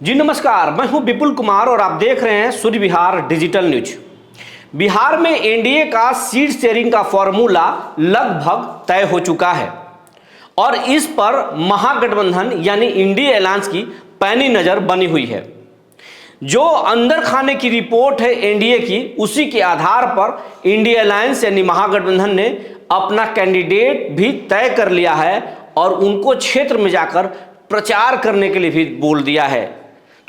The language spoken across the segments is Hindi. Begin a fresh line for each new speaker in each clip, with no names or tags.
जी नमस्कार, मैं हूं विपुल कुमार और आप देख रहे हैं सूर्य विहार डिजिटल न्यूज। बिहार में एनडीए का सीट शेयरिंग का फॉर्मूला लगभग तय हो चुका है और इस पर महागठबंधन यानी इंडिया अलायंस की पैनी नजर बनी हुई है। जो अंदर खाने की रिपोर्ट है एनडीए की, उसी के आधार पर इंडिया अलायंस यानी महागठबंधन ने अपना कैंडिडेट भी तय कर लिया है और उनको क्षेत्र में जाकर प्रचार करने के लिए भी बोल दिया है।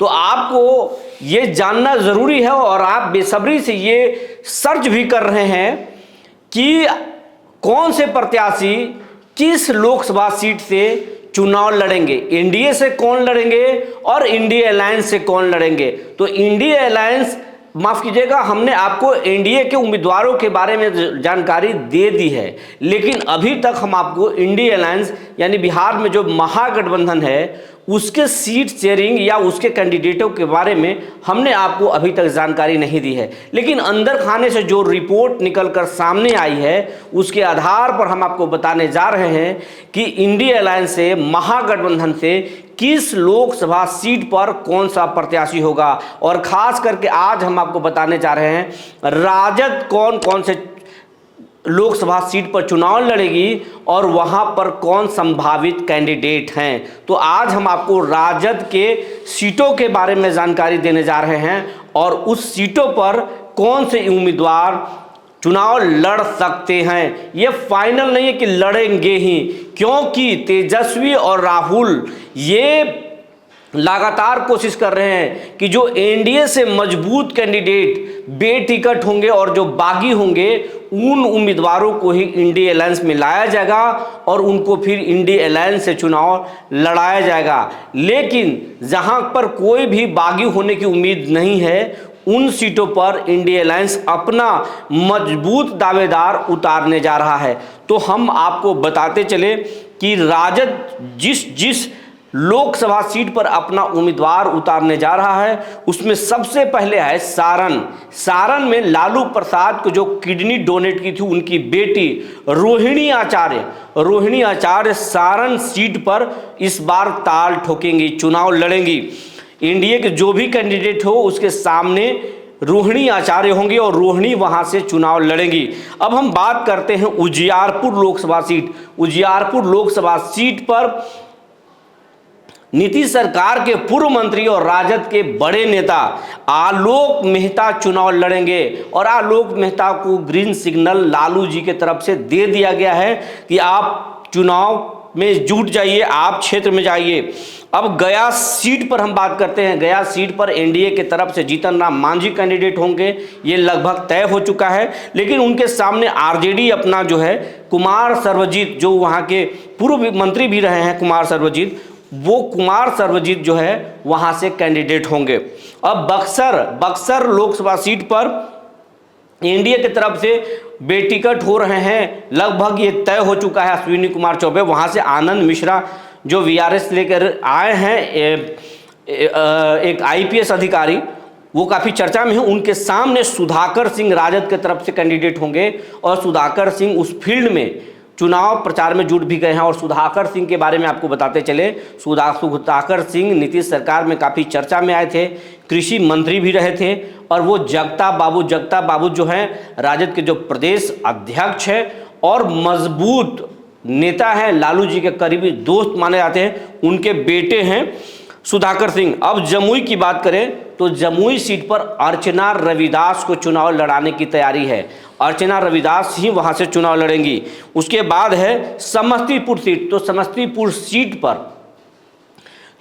तो आपको ये जानना जरूरी है और आप बेसब्री से ये सर्च भी कर रहे हैं कि कौन से प्रत्याशी किस लोकसभा सीट से चुनाव लड़ेंगे, एनडीए से कौन लड़ेंगे और इंडिया अलायंस से कौन लड़ेंगे। तो इंडिया अलायंस, माफ कीजिएगा, हमने आपको एनडीए के उम्मीदवारों के बारे में जानकारी दे दी है, लेकिन अभी तक हम आपको इंडिया अलायंस यानी बिहार में जो महागठबंधन है उसके सीट शेयरिंग या उसके कैंडिडेटों के बारे में हमने आपको अभी तक जानकारी नहीं दी है। लेकिन अंदर खाने से जो रिपोर्ट निकलकर सामने आई है उसके आधार पर हम आपको बताने जा रहे हैं कि इंडिया अलायंस से, महागठबंधन से किस लोकसभा सीट पर कौन सा प्रत्याशी होगा। और खास करके आज हम आपको बताने जा रहे हैं राजद कौन कौन से लोकसभा सीट पर चुनाव लड़ेगी और वहां पर कौन संभावित कैंडिडेट हैं। तो आज हम आपको राजद के सीटों के बारे में जानकारी देने जा रहे हैं और उस सीटों पर कौन से उम्मीदवार चुनाव लड़ सकते हैं। ये फाइनल नहीं है कि लड़ेंगे ही, क्योंकि तेजस्वी और राहुल ये लगातार कोशिश कर रहे हैं कि जो एनडीए से मजबूत कैंडिडेट बेटिकट होंगे और जो बागी होंगे उन उम्मीदवारों को ही इंडिया अलायंस में लाया जाएगा और उनको फिर इंडिया अलायंस से चुनाव लड़ाया जाएगा। लेकिन जहां पर कोई भी बागी होने की उम्मीद नहीं है उन सीटों पर इंडिया अलायंस अपना मजबूत दावेदार उतारने जा रहा है। तो हम आपको बताते चले कि राजद जिस लोकसभा सीट पर अपना उम्मीदवार उतारने जा रहा है उसमें सबसे पहले है सारण में लालू प्रसाद को जो किडनी डोनेट की थी उनकी बेटी रोहिणी आचार्य सारण सीट पर इस बार ताल ठोकेंगी, चुनाव लड़ेंगी। एनडीए के जो भी कैंडिडेट हो उसके सामने रोहिणी आचार्य होंगी और रोहिणी वहां से चुनाव लड़ेंगी। अब हम बात करते हैं उजियारपुर लोकसभा सीट पर नीतीश सरकार के पूर्व मंत्री और राजद के बड़े नेता आलोक मेहता चुनाव लड़ेंगे और आलोक मेहता को ग्रीन सिग्नल लालू जी के तरफ से दे दिया गया है कि आप चुनाव में जुट जाइए, आप क्षेत्र में जाइए। अब गया सीट पर हम बात करते हैं। गया सीट पर एनडीए के तरफ से जीतन राम मांझी कैंडिडेट होंगे, ये लगभग तय हो चुका है। लेकिन उनके सामने आरजेडी अपना जो है कुमार सर्वजीत, जो वहाँ के पूर्व मंत्री भी रहे हैं कुमार सर्वजीत जो है वहां से कैंडिडेट होंगे। अब बक्सर लोकसभा सीट पर एनडीए की तरफ से बेटिकट हो रहे हैं, लगभग ये तय हो चुका है। अश्विनी कुमार चौबे, वहां से आनंद मिश्रा जो वीआरएस लेकर आए हैं, एक आईपीएस अधिकारी, वो काफ़ी चर्चा में है। उनके सामने सुधाकर सिंह राजद की तरफ से कैंडिडेट होंगे और सुधाकर सिंह उस फील्ड में चुनाव प्रचार में जुट भी गए हैं। और सुधाकर सिंह के बारे में आपको बताते चले, सुधाकर सिंह नीतीश सरकार में काफ़ी चर्चा में आए थे, कृषि मंत्री भी रहे थे और वो जगता बाबू जो हैं राजद के जो प्रदेश अध्यक्ष है और मजबूत नेता हैं, लालू जी के करीबी दोस्त माने जाते हैं, उनके बेटे हैं सुधाकर सिंह। अब जमुई की बात करें तो जमुई सीट पर अर्चना रविदास को चुनाव लड़ाने की तैयारी है। अर्चना रविदास ही वहां से चुनाव लड़ेंगी। उसके बाद है समस्तीपुर सीट। तो समस्तीपुर सीट पर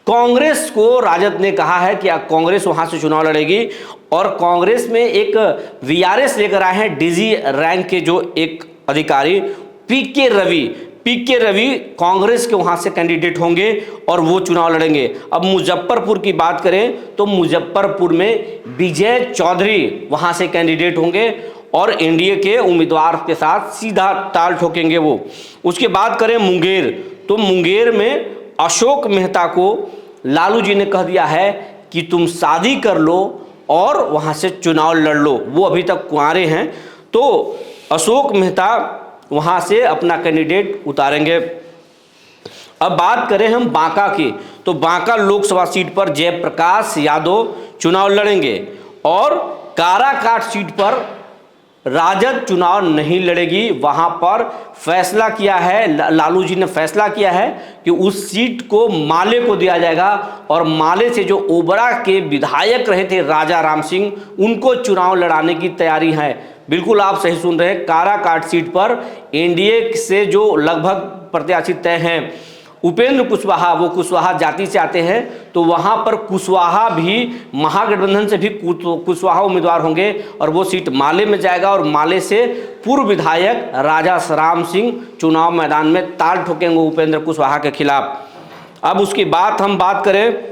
कांग्रेस को राजद ने कहा है कि कांग्रेस वहां से चुनाव लड़ेगी और कांग्रेस में एक वीआरएस लेकर आए हैं डीजी रैंक के जो एक अधिकारी पीके रवि कांग्रेस के वहां से कैंडिडेट होंगे और वो चुनाव लड़ेंगे। अब मुजफ्फरपुर की बात करें तो मुजफ्फरपुर में विजय चौधरी वहां से कैंडिडेट होंगे और एनडीए के उम्मीदवार के साथ सीधा ताल ठोकेंगे वो। उसके बाद करें मुंगेर, तो मुंगेर में अशोक मेहता को लालू जी ने कह दिया है कि तुम शादी कर लो और वहां से चुनाव लड़ लो। वो अभी तक कुंवारे हैं, तो अशोक मेहता वहां से अपना कैंडिडेट उतारेंगे। अब बात करें हम बांका की, तो बांका लोकसभा सीट पर जयप्रकाश यादव चुनाव लड़ेंगे और काराकाट सीट पर राजद चुनाव नहीं लड़ेगी। वहां पर फैसला किया है, लालू जी ने फैसला किया है कि उस सीट को माले को दिया जाएगा और माले से जो ओबरा के विधायक रहे थे राजा राम सिंह, उनको चुनाव लड़ाने की तैयारी है। बिल्कुल आप सही सुन रहे हैं, काराकाट सीट पर एनडीए से जो लगभग प्रत्याशी तय हैं, उपेंद्र कुशवाहा, वो कुशवाहा जाति से आते हैं, तो वहां पर कुशवाहा भी महागठबंधन से भी कुशवाहा उम्मीदवार होंगे और वो सीट माले में जाएगा और माले से पूर्व विधायक राजा राम सिंह चुनाव मैदान में ताल ठोकेंगे उपेंद्र कुशवाहा के खिलाफ। अब उसकी हम बात करें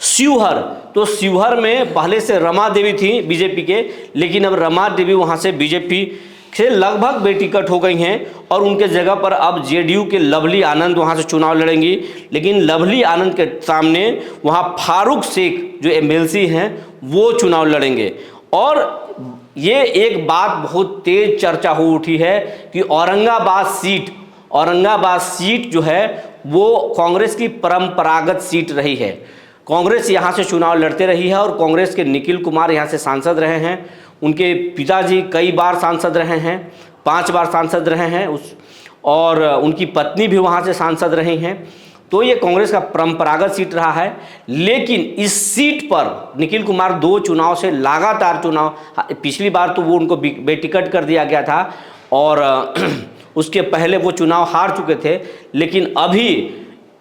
शिवहर, तो शिवहर में पहले से रमा देवी थी बीजेपी के, लेकिन अब रमा देवी वहां से बीजेपी से लगभग बेटिकट हो गई हैं और उनके जगह पर अब जेडीयू के लवली आनंद वहां से चुनाव लड़ेंगी। लेकिन लवली आनंद के सामने वहां फारूक शेख जो एमएलसी हैं वो चुनाव लड़ेंगे। और ये एक बात बहुत तेज चर्चा हो उठी है कि औरंगाबाद सीट जो है वो कांग्रेस की परंपरागत सीट रही है। कांग्रेस यहाँ से चुनाव लड़ते रही है और कांग्रेस के निखिल कुमार यहाँ से सांसद रहे हैं। उनके पिताजी कई बार सांसद रहे हैं, 5 बार सांसद रहे हैं और उनकी पत्नी भी वहाँ से सांसद रही हैं। तो ये कांग्रेस का परंपरागत सीट रहा है। लेकिन इस सीट पर निखिल कुमार 2 चुनाव से लगातार चुनाव, पिछली बार तो वो उनको बेटिकट कर दिया गया था और उसके पहले वो चुनाव हार चुके थे। लेकिन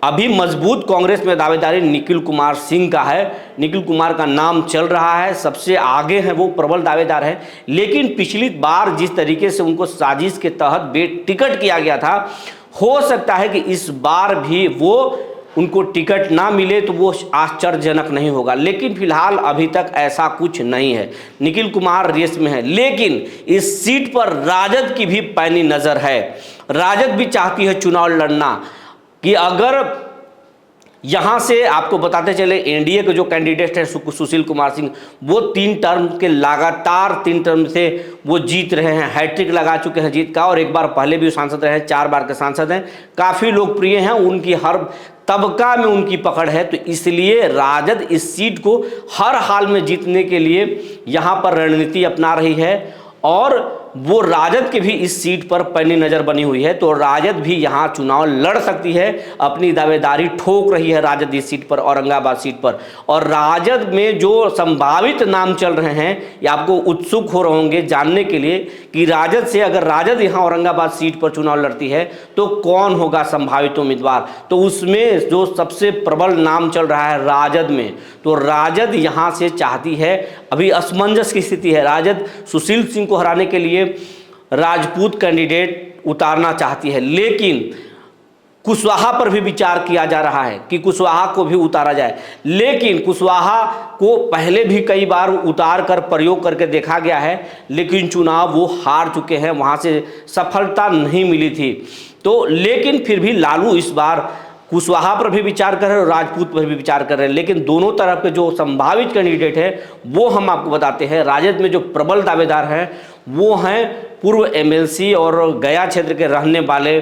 अभी मजबूत कांग्रेस में दावेदारी निखिल कुमार सिंह का है। निखिल कुमार का नाम चल रहा है, सबसे आगे हैं, वो प्रबल दावेदार हैं। लेकिन पिछली बार जिस तरीके से उनको साजिश के तहत बेटिकट किया गया था, हो सकता है कि इस बार भी वो उनको टिकट ना मिले तो वो आश्चर्यजनक नहीं होगा। लेकिन फिलहाल अभी तक ऐसा कुछ नहीं है, निखिल कुमार रेस में है। लेकिन इस सीट पर राजद की भी पैनी नजर है। राजद भी चाहती है चुनाव लड़ना कि अगर यहाँ से आपको बताते चले, एनडीए के जो कैंडिडेट हैं सुशील कुमार सिंह, वो 3 टर्म के लगातार 3 टर्म से वो जीत रहे हैं, हैट्रिक लगा चुके हैं जीत का, और एक बार पहले भी सांसद रहे हैं, 4 बार के सांसद हैं, काफ़ी लोकप्रिय हैं, उनकी हर तबका में उनकी पकड़ है। तो इसलिए राजद इस सीट को हर हाल में जीतने के लिए यहाँ पर रणनीति अपना रही है और वो राजद के भी इस सीट पर पैनी नज़र बनी हुई है। तो राजद भी यहाँ चुनाव लड़ सकती है, अपनी दावेदारी ठोक रही है राजद इस सीट पर, औरंगाबाद सीट पर। और राजद में जो संभावित नाम चल रहे हैं, ये आपको उत्सुक हो रहे होंगे जानने के लिए कि राजद से अगर राजद यहाँ औरंगाबाद सीट पर चुनाव लड़ती है तो कौन होगा संभावित उम्मीदवार। तो उसमें जो सबसे प्रबल नाम चल रहा है राजद में, तो राजद यहाँ से चाहती है, अभी असमंजस की स्थिति है, राजद सुशील सिंह को हराने के लिए राजपूत कैंडिडेट उतारना चाहती है। लेकिन कुशवाहा पर भी विचार किया जा रहा है कि कुशवाहा को भी उतारा जाए। लेकिन कुशवाहा को पहले भी कई बार उतार कर प्रयोग करके देखा गया है, लेकिन चुनाव वो हार चुके हैं, वहाँ से सफलता नहीं मिली थी। तो लेकिन फिर भी लालू इस बार कुशवाहा पर भी विचार कर रहे हैं और राजपूत पर भी विचार कर रहे हैं। लेकिन दोनों तरफ के जो संभावित कैंडिडेट है वो हम आपको बताते हैं। राजद में जो प्रबल दावेदार हैं वो हैं पूर्व एमएलसी और गया क्षेत्र के रहने वाले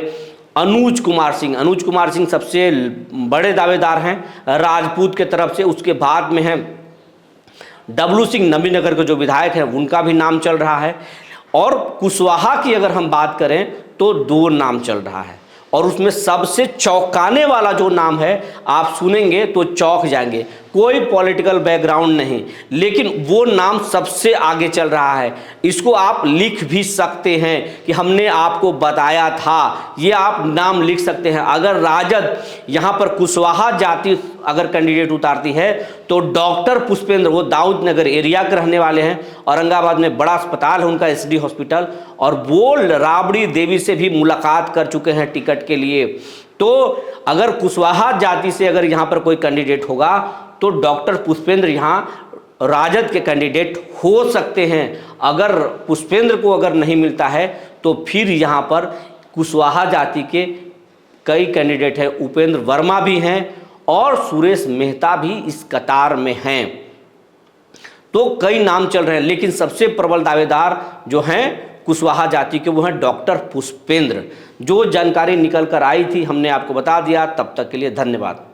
अनुज कुमार सिंह। अनुज कुमार सिंह सबसे बड़े दावेदार हैं राजपूत के तरफ से। उसके बाद में हैं डब्लू सिंह, नबीनगर के जो विधायक हैं, उनका भी नाम चल रहा है। और कुशवाहा की अगर हम बात करें तो 2 नाम चल रहा है और उसमें सबसे चौंकाने वाला जो नाम है, आप सुनेंगे तो चौंक जाएंगे। कोई पॉलिटिकल बैकग्राउंड नहीं, लेकिन वो नाम सबसे आगे चल रहा है। इसको आप लिख भी सकते हैं कि हमने आपको बताया था, ये आप नाम लिख सकते हैं। अगर राजद यहाँ पर कुशवाहा जाति अगर कैंडिडेट उतारती है तो डॉक्टर पुष्पेंद्र, वो दाऊद नगर एरिया के रहने वाले हैं, औरंगाबाद में बड़ा अस्पताल है उनका एसडी हॉस्पिटल, और वो राबड़ी देवी से भी मुलाकात कर चुके हैं टिकट के लिए। तो अगर कुशवाहा जाति से अगर यहाँ पर कोई कैंडिडेट होगा तो डॉक्टर पुष्पेंद्र यहाँ राजद के कैंडिडेट हो सकते हैं। अगर पुष्पेंद्र को अगर नहीं मिलता है तो फिर यहाँ पर कुशवाहा जाति के कई कैंडिडेट हैं, उपेंद्र वर्मा भी हैं और सुरेश मेहता भी इस कतार में हैं। तो कई नाम चल रहे हैं, लेकिन सबसे प्रबल दावेदार जो हैं कुशवाहा जाति के, वो हैं डॉक्टर पुष्पेंद्र। जो जानकारी निकल कर आई थी हमने आपको बता दिया। तब तक के लिए धन्यवाद।